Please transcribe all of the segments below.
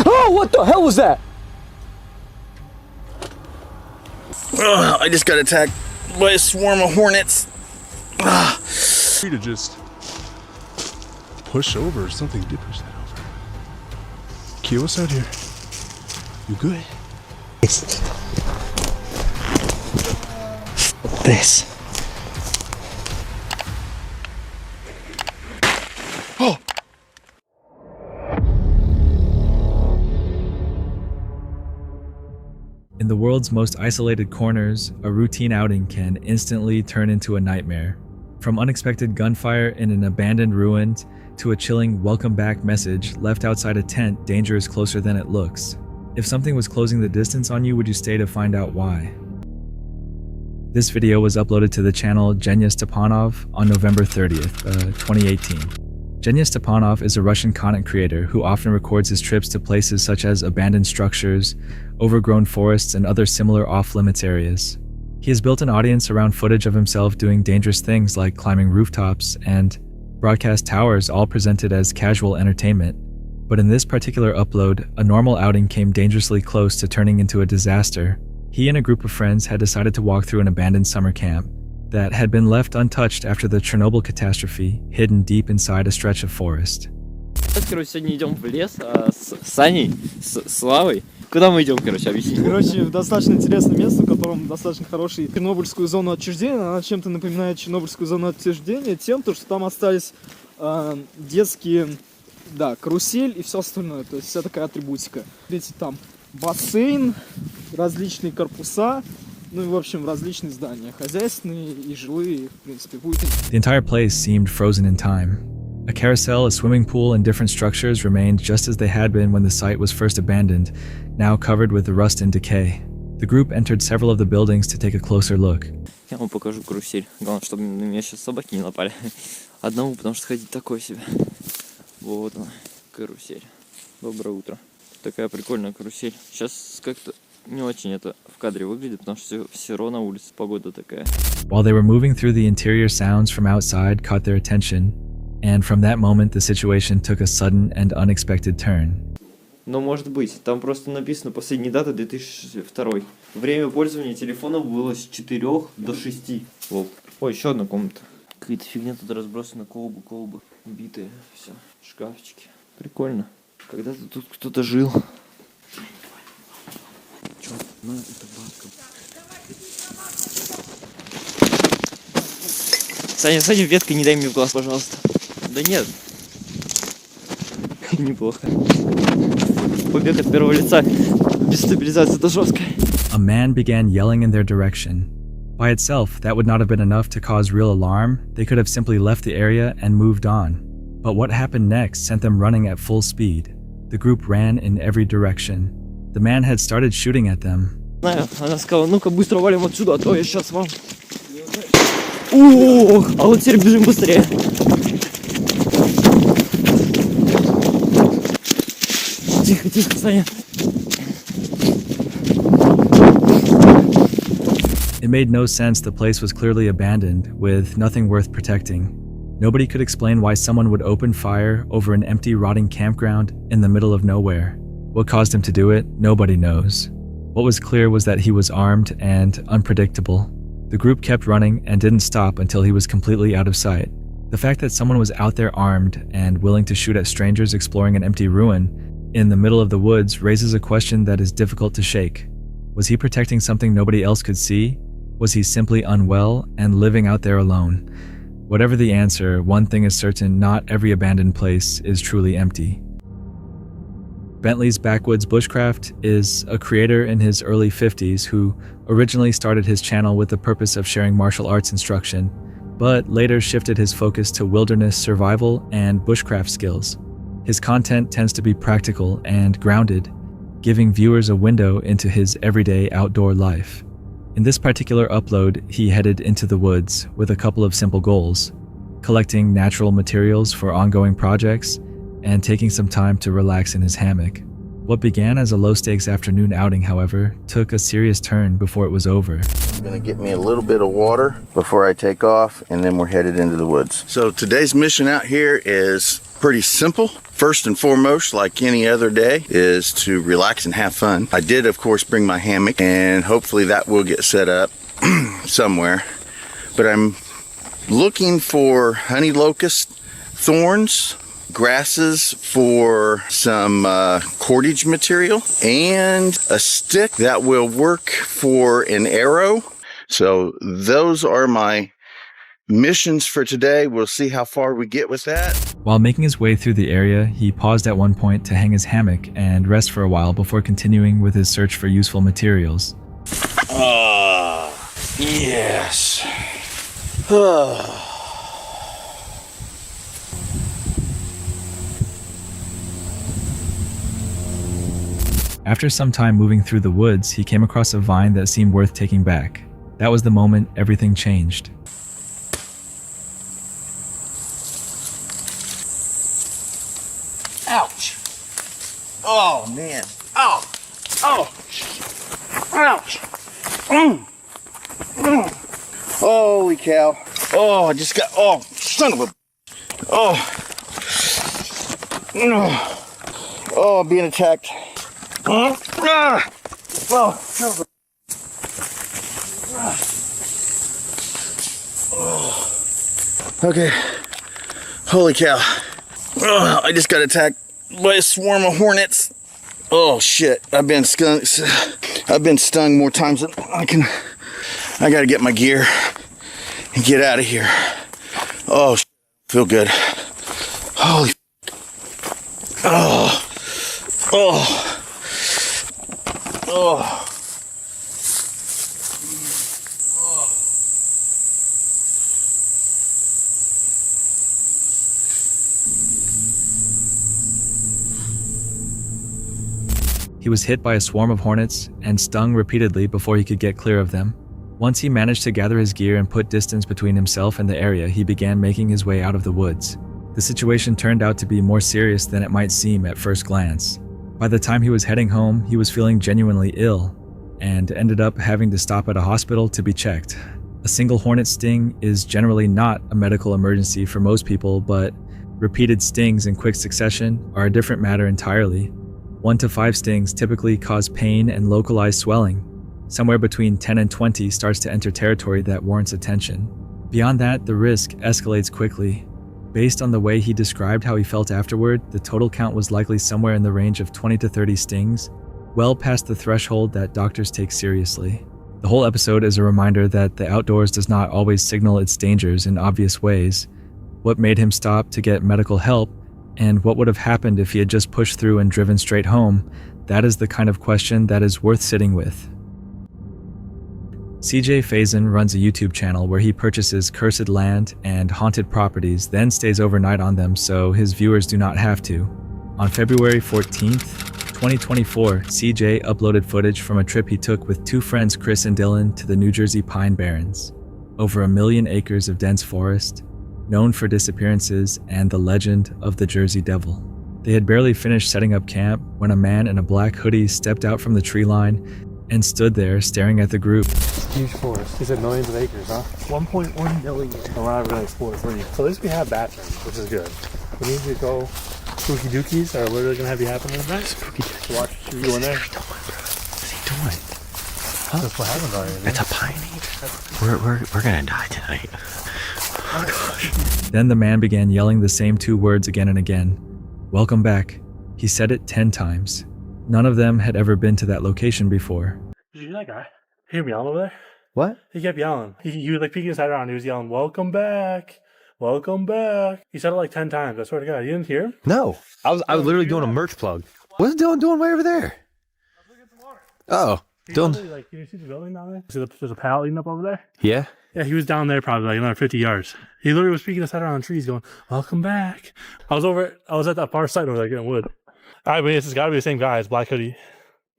Oh, what the hell was that? I just got attacked by a swarm of hornets. Free to just push over or something. Did push that over. Kia, what's out here? You good? This. Oh! In the world's most isolated corners, a routine outing can instantly turn into a nightmare. From unexpected gunfire in an abandoned ruin to a chilling welcome back message left outside a tent, danger is closer than it looks. If something was closing the distance on you, would you stay to find out why? This video was uploaded to the channel Genya Stepanov on November 30th, 2018. Genya Stepanov is a Russian content creator who often records his trips to places such as abandoned structures, overgrown forests, and other similar off-limits areas. He has built an audience around footage of himself doing dangerous things like climbing rooftops and broadcast towers, all presented as casual entertainment. But in this particular upload, a normal outing came dangerously close to turning into a disaster. He and a group of friends had decided to walk through an abandoned summer camp that had been left untouched after the Chernobyl catastrophe, hidden deep inside a stretch of forest. Короче, сегодня идем в лес с Саней, с Славой. Куда мы идем, короче, объясни. Короче, в достаточно интересное место, в котором достаточно хороший чернобыльскую зону отчуждения. Она чем-то напоминает чернобыльскую зону отчуждения тем, что там остались детские, да, карусель и все остальное. То есть вся такая атрибутика. Видите, там бассейн, различные корпуса, ну и, в общем, различные здания, хозяйственные и жилые, в принципе, будет. The entire place seemed frozen in time. A carousel, a swimming pool, and different structures remained just as they had been when the site was first abandoned, now covered with rust and decay. The group entered several of the buildings to take a closer look. Я вам покажу карусель. Главное, чтобы на меня сейчас собаки не напали. Одному, потому что ходить такое себе. Вот она, карусель. Доброе утро. Такая прикольная карусель. Сейчас как-то не очень это в кадре выглядит, потому что серо на улице, погода такая. While they were moving through the interior, sounds from outside caught their attention, and from that moment the situation took a sudden and unexpected turn. Но может быть, там просто написано последняя дата 2002. Время пользования телефоном было с 4 до 6. Лол. Ой, еще одна комната. Какая-то фигня тут разбросана, колбы, битые, все, шкафчики. Прикольно. Когда-то тут кто-то жил. Чё? На, это бабка. Саня, веткой не дай мне в глаз, пожалуйста. Да нет. Неплохо. Побег от первого лица. Без стабилизации это жестко. A man began yelling in their direction. By itself, that would not have been enough to cause real alarm. They could have simply left the area and moved on. But what happened next sent them running at full speed. The group ran in every direction. The man had started shooting at them. Она сказала, ну-ка быстро валим отсюда, а то я сейчас вам... О, а вот теперь бежим быстрее. Тихо, Саня. It made no sense. The place was clearly abandoned, with nothing worth protecting. Nobody could explain why someone would open fire over an empty, rotting campground in the middle of nowhere. What caused him to do it, nobody knows. What was clear was that he was armed and unpredictable. The group kept running and didn't stop until he was completely out of sight. The fact that someone was out there armed and willing to shoot at strangers exploring an empty ruin in the middle of the woods raises a question that is difficult to shake. Was he protecting something nobody else could see? Was he simply unwell and living out there alone? Whatever the answer, one thing is certain: not every abandoned place is truly empty. Bentley's Backwoods Bushcraft is a creator in his early 50s who originally started his channel with the purpose of sharing martial arts instruction, but later shifted his focus to wilderness survival and bushcraft skills. His content tends to be practical and grounded, giving viewers a window into his everyday outdoor life. In this particular upload, he headed into the woods with a couple of simple goals: collecting natural materials for ongoing projects and taking some time to relax in his hammock. What began as a low-stakes afternoon outing, however, took a serious turn before it was over. I'm gonna get me a little bit of water before I take off, and then we're headed into the woods. So today's mission out here is pretty simple. First and foremost, like any other day, is to relax and have fun. I did, of course, bring my hammock, and hopefully that will get set up somewhere. But I'm looking for honey locust thorns, grasses for some cordage material, and a stick that will work for an arrow. So those are my missions for today. We'll see how far we get with that. While making his way through the area, he paused at one point to hang his hammock and rest for a while before continuing with his search for useful materials. Yes. After some time moving through the woods, he came across a vine that seemed worth taking back. That was the moment everything changed. Ouch. Oh, man. Oh. Oh. Ouch. Holy cow. Oh, I just got, oh, son of a, oh. Oh, being attacked. Oh, son of a. Okay. Holy cow. Oh, I just got attacked by a swarm of hornets. Oh shit. I've been stung more times than I gotta get my gear and get out of here. Oh, feel good. Holy. Oh. Oh. Oh. He was hit by a swarm of hornets and stung repeatedly before he could get clear of them. Once he managed to gather his gear and put distance between himself and the area, he began making his way out of the woods. The situation turned out to be more serious than it might seem at first glance. By the time he was heading home, he was feeling genuinely ill and ended up having to stop at a hospital to be checked. A single hornet sting is generally not a medical emergency for most people, but repeated stings in quick succession are a different matter entirely. 1 to 5 stings typically cause pain and localized swelling. Somewhere between 10 and 20 starts to enter territory that warrants attention. Beyond that, the risk escalates quickly. Based on the way he described how he felt afterward, the total count was likely somewhere in the range of 20 to 30 stings, well past the threshold that doctors take seriously. The whole episode is a reminder that the outdoors does not always signal its dangers in obvious ways. What made him stop to get medical help, and what would have happened if he had just pushed through and driven straight home, that is the kind of question that is worth sitting with. CJ Faison runs a YouTube channel where he purchases cursed land and haunted properties, then stays overnight on them so his viewers do not have to. On February 14th, 2024, CJ uploaded footage from a trip he took with 2 friends, Chris and Dylan, to the New Jersey Pine Barrens. Over 1 million acres of dense forest, known for disappearances and the legend of the Jersey Devil. They had barely finished setting up camp when a man in a black hoodie stepped out from the tree line and stood there staring at the group. Huge forest. He said millions of acres, huh? 1.1 million. And we're not really explore free. So at least we have bathrooms, which is good. We need to go spooky dookies are literally gonna have you happen tonight. Spooky dookies. Watch you go in there. What's he doing? Huh? That's what happens already. It's a piney. We're gonna die tonight. Then the man began yelling the same 2 words again and again. Welcome back. He said it 10 times. None of them had ever been to that location before. Did you hear that guy? Hear him yelling over there? What? He kept yelling. He was like peeking his head around. He was yelling, "Welcome back. Welcome back." He said it like 10 times. I swear to God. You didn't hear him? No. I was literally doing a merch plug. What's Dylan doing way over there? Oh. Dylan. Like, can you see the building down there? See there's a pallet leading up over there? Yeah. Yeah, he was down there probably like another 50 yards. He literally was peeking his head around the trees going, "Welcome back." I was at that far side over there getting wood. I mean, this has got to be the same guy. It's black hoodie.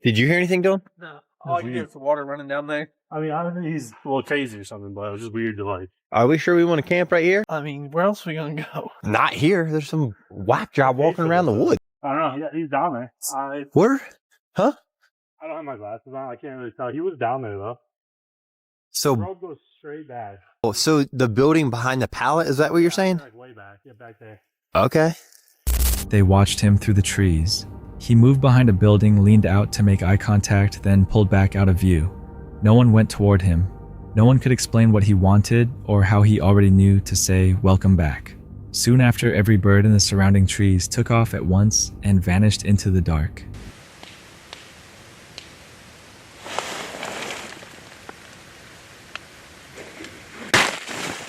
Did you hear anything, Dylan? No. All I can hear is the water running down there. I mean, I don't think he's a little crazy or something, but it was just weird to like. Are we sure we want to camp right here? I mean, where else are we going to go? Not here. There's some whack job walking around the woods. I don't know. He's down there. Where? Huh? I don't have my glasses on. I can't really tell. He was down there, though. The So, road goes straight back. so the building behind the pallet, is that what you're saying? Like way back. Yeah, back there. Okay. They watched him through the trees. He moved behind a building, leaned out to make eye contact, then pulled back out of view. No one went toward him. No one could explain what he wanted or how he already knew to say, "Welcome back." Soon after, every bird in the surrounding trees took off at once and vanished into the dark.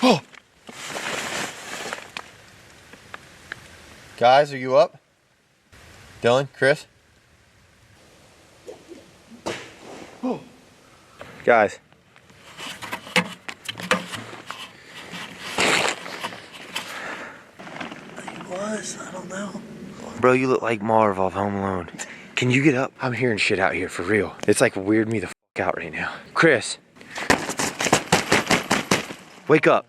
Oh! Guys, are you up? Dylan, Chris? Oh. Guys. I don't know. Bro, you look like Marv off Home Alone. Can you get up? I'm hearing shit out here for real. It's like weirding me the fuck out right now. Chris. Wake up.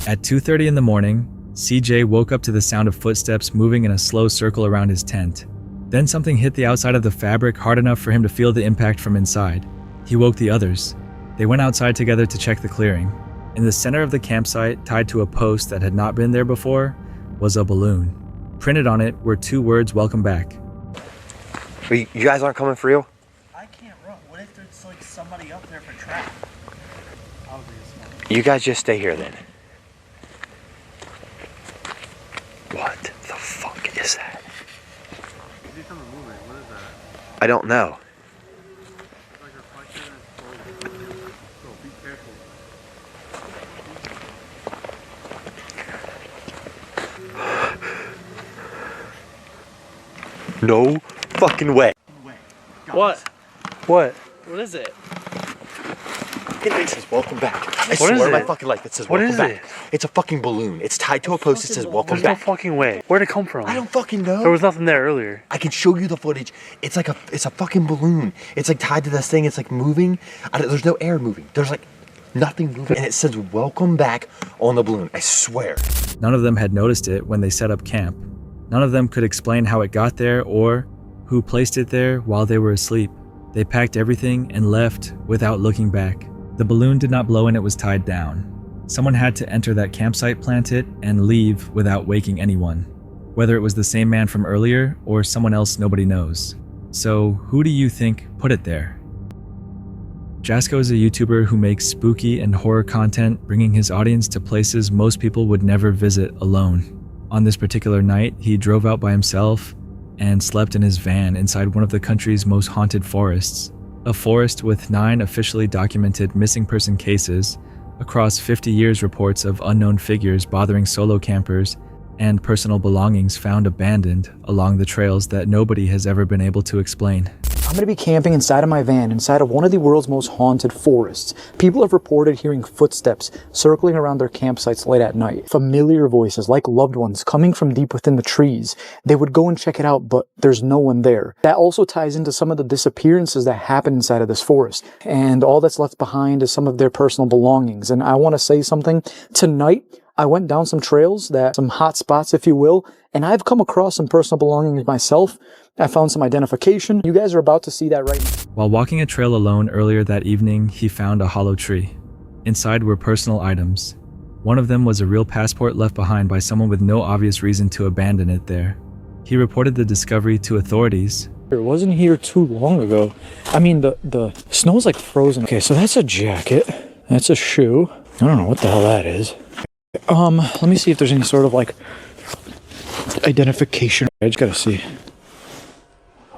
At 2:30 in the morning, CJ woke up to the sound of footsteps moving in a slow circle around his tent. Then something hit the outside of the fabric hard enough for him to feel the impact from inside. He woke the others. They went outside together to check the clearing. In the center of the campsite, tied to a post that had not been there before, was a balloon. Printed on it were two words, "Welcome back." You guys aren't coming for real? I can't run. What if there's like somebody up there for trap? You guys just stay here then. What the fuck is that? I don't know. No fucking way. What? What? What is it? It says welcome back. I What swear is on my it? fucking life it says What welcome is back. it? It's a fucking balloon. It's tied to a post that says welcome There's no back. fucking way. Where'd it come from? I don't fucking know. There was nothing there earlier. I can show you the footage. It's like it's a fucking balloon. It's like tied to this thing. It's like moving. There's no air moving. There's like nothing moving. And it says welcome back on the balloon. I swear. None of them had noticed it when they set up camp. None of them could explain how it got there or who placed it there while they were asleep. They packed everything and left without looking back. The balloon did not blow and it was tied down. Someone had to enter that campsite, plant it, and leave without waking anyone. Whether it was the same man from earlier or someone else, nobody knows. So who do you think put it there? Jasko is a YouTuber who makes spooky and horror content, bringing his audience to places most people would never visit alone. On this particular night, he drove out by himself and slept in his van inside one of the country's most haunted forests. A forest with 9 officially documented missing person cases, across 50 years reports of unknown figures bothering solo campers, and personal belongings found abandoned along the trails that nobody has ever been able to explain. I'm going to be camping inside of my van, inside of one of the world's most haunted forests. People have reported hearing footsteps circling around their campsites late at night. Familiar voices, like loved ones, coming from deep within the trees. They would go and check it out, but there's no one there. That also ties into some of the disappearances that happen inside of this forest. And all that's left behind is some of their personal belongings. And I want to say something. Tonight, I went down some trails, some hot spots, if you will, and I've come across some personal belongings myself. I found some identification. You guys are about to see that right now. While walking a trail alone earlier that evening, he found a hollow tree. Inside were personal items. One of them was a real passport left behind by someone with no obvious reason to abandon it there. He reported the discovery to authorities. It wasn't here too long ago. I mean, the snow's like frozen. Okay, so that's a jacket. That's a shoe. I don't know what the hell that is. Let me see if there's any sort of like identification. I just gotta see.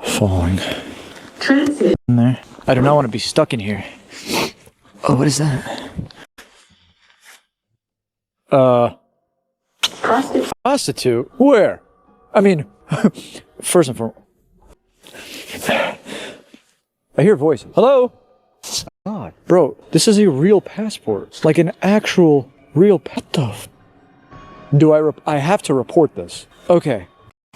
Falling. Transit. In there. I do not want to be stuck in here. Oh, what is that? Prostitute? Where? I mean, first and foremost. I hear voices. Hello? God. Bro, this is a real passport. Like an actual real pet. Do I have to report this? Okay.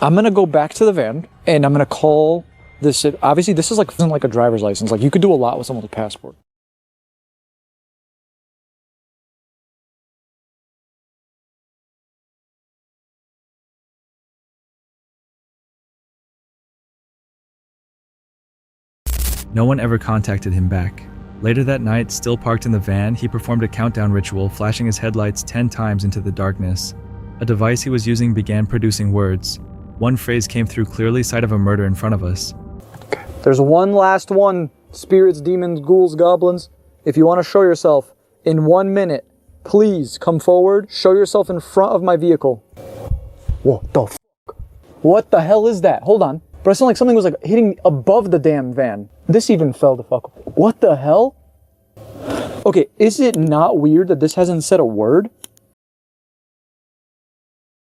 I'm gonna go back to the van and I'm gonna call this. Obviously, this isn't like a driver's license. Like, you could do a lot with someone's passport. No one ever contacted him back. Later that night, still parked in the van, he performed a countdown ritual, flashing his headlights 10 times into the darkness. A device he was using began producing words. One phrase came through clearly, sight of a murder in front of us. There's one last one. Spirits, demons, ghouls, goblins. If you want to show yourself in 1 minute, please come forward. Show yourself in front of my vehicle. What the fuck? What the hell is that? Hold on. But it sounded like something was like hitting above the damn van. This even fell the fuck. What the hell? Okay, is it not weird that this hasn't said a word?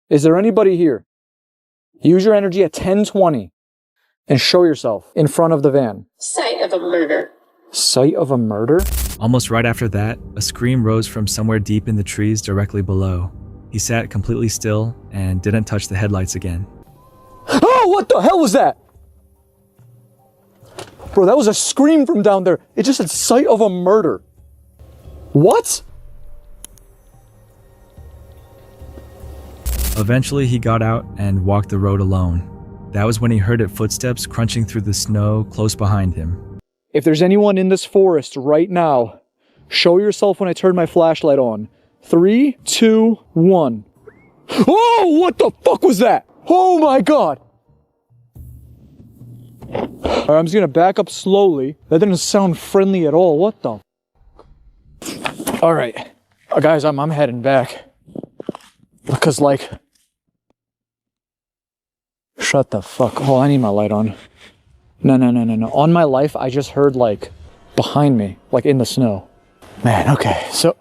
Is there anybody here? Use your energy at 10:20 and show yourself in front of the van. Sight of a murder. Sight of a murder? Almost right after that, a scream rose from somewhere deep in the trees directly below. He sat completely still and didn't touch the headlights again. Oh, what the hell was that? Bro, that was a scream from down there. It just said sight of a murder. What? Eventually, he got out and walked the road alone. That was when he heard footsteps crunching through the snow close behind him. If there's anyone in this forest right now, show yourself when I turn my flashlight on. 3, 2, 1. Oh, what the fuck was that? Oh my God. All right, I'm just gonna back up slowly. That didn't sound friendly at all. What the? All right, guys, I'm heading back. Because like, shut the fuck. Oh, I need my light on. No. On my life, I just heard like behind me, like in the snow. Man, okay, so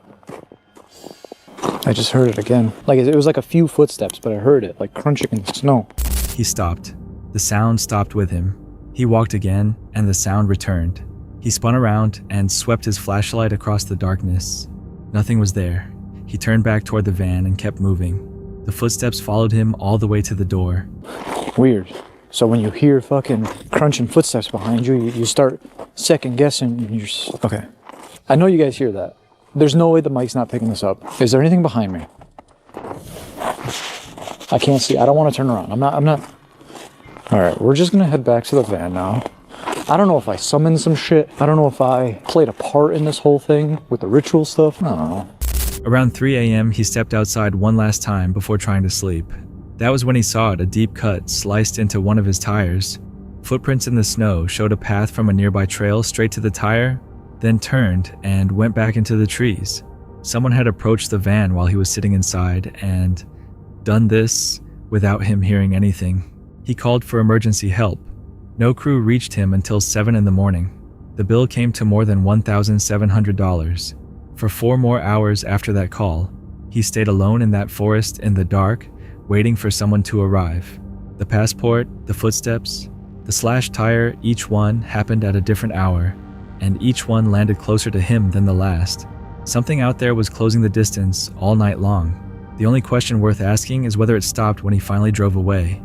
I just heard it again. Like it was like a few footsteps, but I heard it like crunching in the snow. He stopped. The sound stopped with him. He walked again, and the sound returned. He spun around and swept his flashlight across the darkness. Nothing was there. He turned back toward the van and kept moving. The footsteps followed him all the way to the door. Weird. So when you hear fucking crunching footsteps behind you, you start second guessing. Okay. I know you guys hear that. There's no way the mic's not picking this up. Is there anything behind me? I can't see. I don't want to turn around. I'm not. All right, we're just gonna head back to the van now. I don't know if I summoned some shit. I don't know if I played a part in this whole thing with the ritual stuff. I don't know. Around 3 a.m., he stepped outside one last time before trying to sleep. That was when he saw it, a deep cut sliced into one of his tires. Footprints in the snow showed a path from a nearby trail straight to the tire, then turned and went back into the trees. Someone had approached the van while he was sitting inside and done this without him hearing anything. He called for emergency help. No crew reached him until 7 in the morning. The bill came to more than $1,700. For 4 more hours after that call, he stayed alone in that forest in the dark, waiting for someone to arrive. The passport, the footsteps, the slashed tire, each one happened at a different hour, and each one landed closer to him than the last. Something out there was closing the distance all night long. The only question worth asking is whether it stopped when he finally drove away.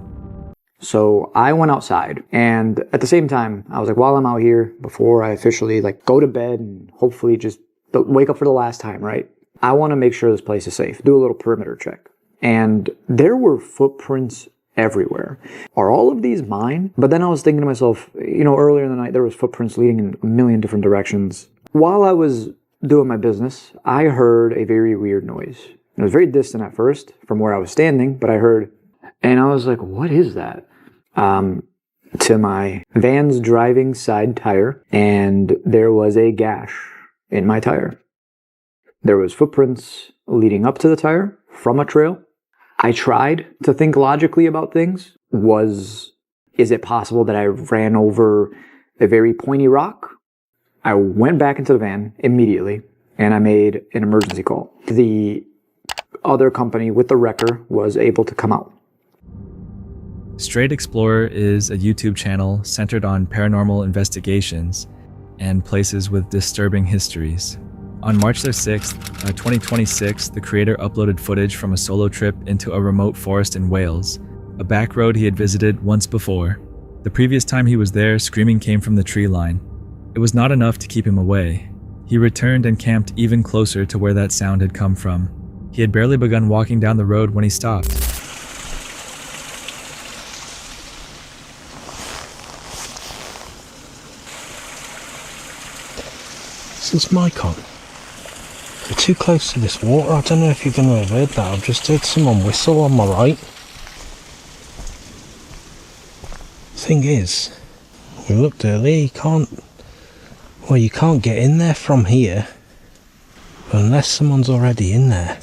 So I went outside, and at the same time, I was like, while I'm out here, before I officially like go to bed and hopefully just wake up for the last time, right? I want to make sure this place is safe. Do a little perimeter check. And there were footprints everywhere. Are all of these mine? But then I was thinking to myself, earlier in the night, there was footprints leading in a million different directions. While I was doing my business, I heard a very weird noise. It was very distant at first from where I was standing, but I heard, and I was like, what is that? To my van's driving side tire, and there was a gash in my tire. There was footprints leading up to the tire from a trail. I tried to think logically about things. Is it possible that I ran over a very pointy rock? I went back into the van immediately, and I made an emergency call. The other company with the wrecker was able to come out. Straight Explorer is a YouTube channel centered on paranormal investigations and places with disturbing histories. On March 6th, 2026, the creator uploaded footage from a solo trip into a remote forest in Wales, a back road he had visited once before. The previous time he was there, screaming came from the tree line. It was not enough to keep him away. He returned and camped even closer to where that sound had come from. He had barely begun walking down the road when he stopped. Is this mic on? We're too close to this water. I don't know if you're going to have heard that. I've just heard someone whistle on my right. thing is, we looked earlier, you can't get in there from here unless someone's already in there.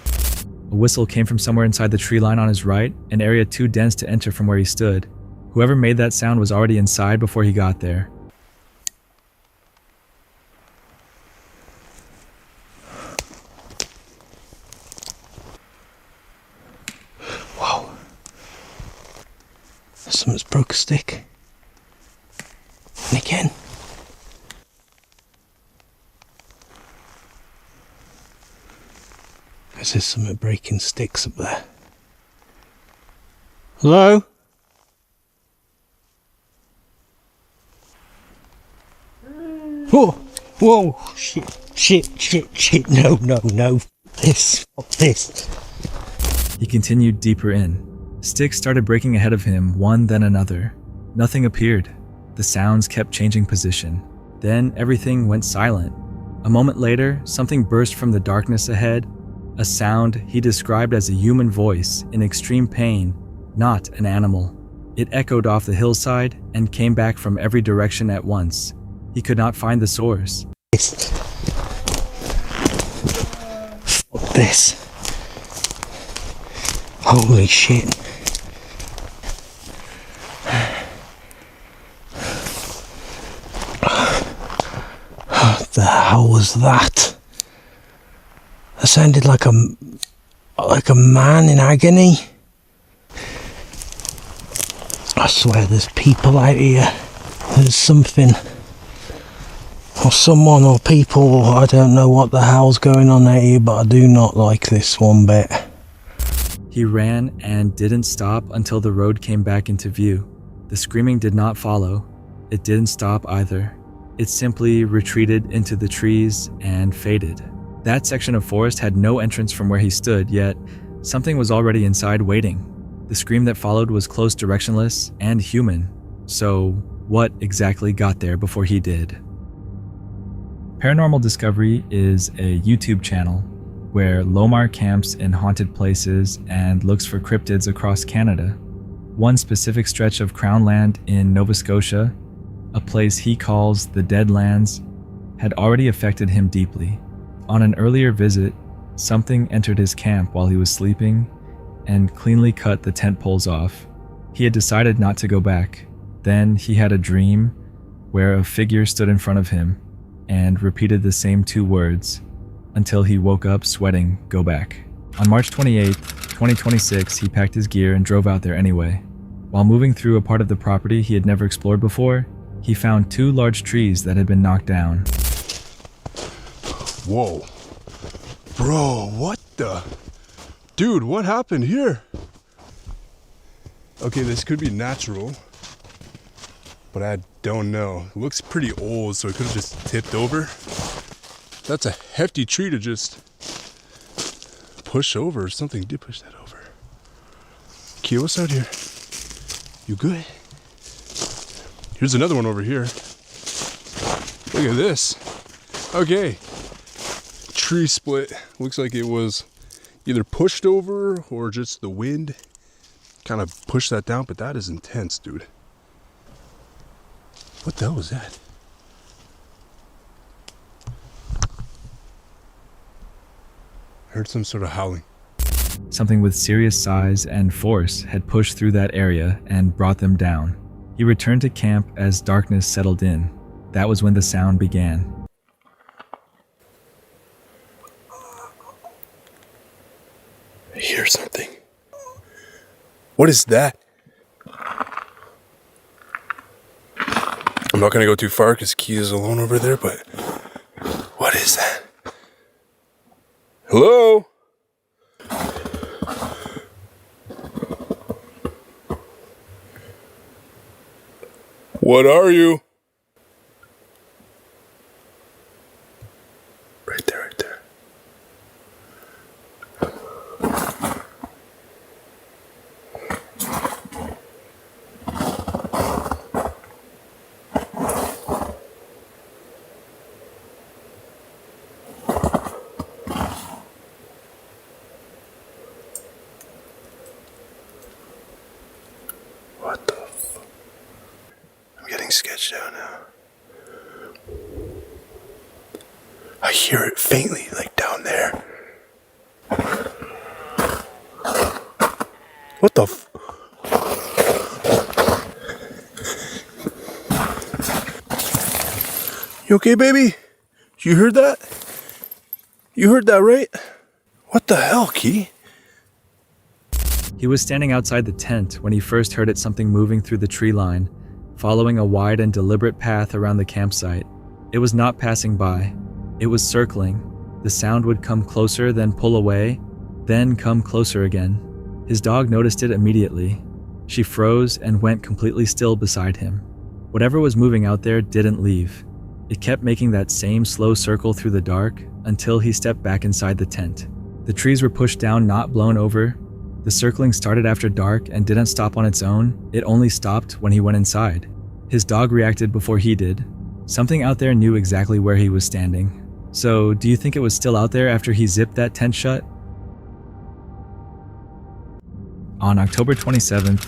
A whistle came from somewhere inside the tree line on his right, an area too dense to enter from where he stood. Whoever made that sound was already inside before he got there. Whoa. Someone's broke a stick. And again. There's something breaking sticks up there. Hello? Whoa! Whoa! Shit! No! Fuck this. He continued deeper in. Sticks started breaking ahead of him, one then another. Nothing appeared. The sounds kept changing position. Then everything went silent. A moment later, something burst from the darkness ahead. A sound he described as a human voice in extreme pain, not an animal. It echoed off the hillside and came back from every direction at once. He could not find the source. Fuck this. Holy shit. What the hell was that? That sounded like a man in agony. I swear there's people out here. There's something or someone or people, or I don't know what the hell's going on out here, but I do not like this one bit. He ran and didn't stop until the road came back into view. The screaming did not follow. It didn't stop either. It simply retreated into the trees and faded. That section of forest had no entrance from where he stood, yet something was already inside waiting. The scream that followed was close, directionless, and human. So what exactly got there before he did? Paranormal Discovery is a YouTube channel where Lomar camps in haunted places and looks for cryptids across Canada. One specific stretch of Crown land in Nova Scotia, a place he calls the Deadlands, had already affected him deeply. On an earlier visit, something entered his camp while he was sleeping and cleanly cut the tent poles off. He had decided not to go back. Then he had a dream where a figure stood in front of him and repeated the same two words until he woke up sweating, "Go back." On March 28, 2026, he packed his gear and drove out there anyway. While moving through a part of the property he had never explored before, he found two large trees that had been knocked down. Whoa. Bro, what the? Dude, what happened here? Okay, this could be natural, but I don't know. It looks pretty old, so it could have just tipped over. That's a hefty tree to just push over. Something did push that over. Kia, what's out here? You good? Here's another one over here. Look at this. Okay. Tree split. Looks like it was either pushed over or just the wind kind of pushed that down, but that is intense, dude. What the hell was that? I heard some sort of howling. Something with serious size and force had pushed through that area and brought them down. He returned to camp as darkness settled in. That was when the sound began. I hear something. What is that? I'm not gonna go too far because Key is alone over there, but what is that? Hello? What are you? Right there, right there. sketched out now. I hear it faintly, like down there. What the f... You okay, baby? You heard that? You heard that, right? What the hell, Key? He was standing outside the tent when he first heard something moving through the tree line, following a wide and deliberate path around the campsite. It was not passing by. It was circling. The sound would come closer, then pull away, then come closer again. His dog noticed it immediately. She froze and went completely still beside him. Whatever was moving out there didn't leave. It kept making that same slow circle through the dark until he stepped back inside the tent. The trees were pushed down, not blown over. The circling started after dark and didn't stop on its own. It only stopped when he went inside. His dog reacted before he did. Something out there knew exactly where he was standing. So, do you think it was still out there after he zipped that tent shut? On October 27th,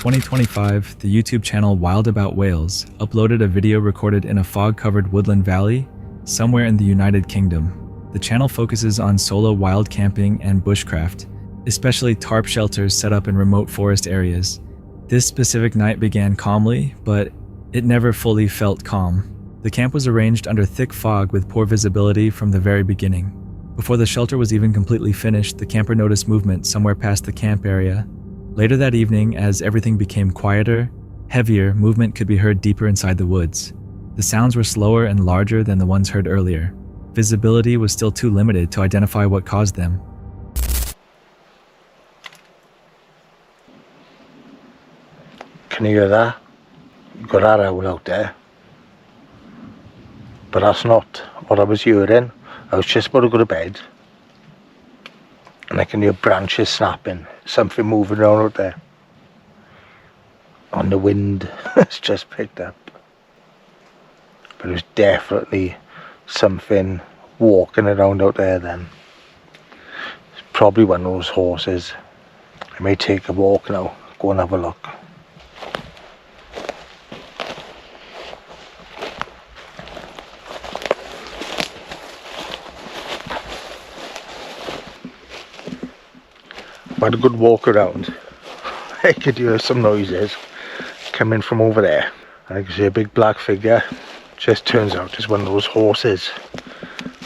2025, the YouTube channel Wild About Wales uploaded a video recorded in a fog-covered woodland valley somewhere in the United Kingdom. The channel focuses on solo wild camping and bushcraft, especially tarp shelters set up in remote forest areas. This specific night began calmly, but it never fully felt calm. The camp was arranged under thick fog with poor visibility from the very beginning. Before the shelter was even completely finished, the camper noticed movement somewhere past the camp area. Later that evening, as everything became quieter, heavier, movement could be heard deeper inside the woods. The sounds were slower and larger than the ones heard earlier. Visibility was still too limited to identify what caused them. Can you hear that? You've got that owl out there. But that's not what I was hearing. I was just about to go to bed. And I can hear branches snapping. Something moving around out there. On the wind. It's just picked up. But it was definitely something walking around out there then. It's probably one of those horses. I may take a walk now. Go and have a look. I had a good walk around. I could hear some noises coming from over there. I could see a big black figure. Just turns out it's one of those horses.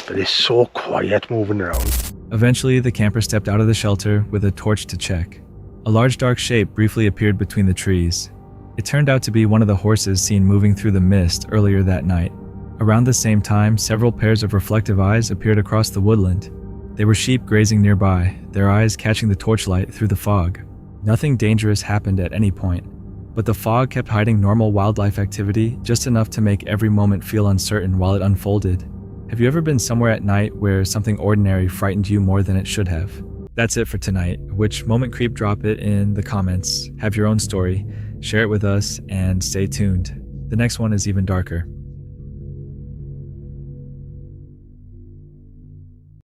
But it's so quiet moving around. Eventually, the camper stepped out of the shelter with a torch to check. A large dark shape briefly appeared between the trees. It turned out to be one of the horses seen moving through the mist earlier that night. Around the same time, several pairs of reflective eyes appeared across the woodland. They were sheep grazing nearby, their eyes catching the torchlight through the fog. Nothing dangerous happened at any point, but the fog kept hiding normal wildlife activity just enough to make every moment feel uncertain while it unfolded. Have you ever been somewhere at night where something ordinary frightened you more than it should have? That's it for tonight. Which moment creep? Drop it in the comments. Have your own story, share it with us, and stay tuned. The next one is even darker.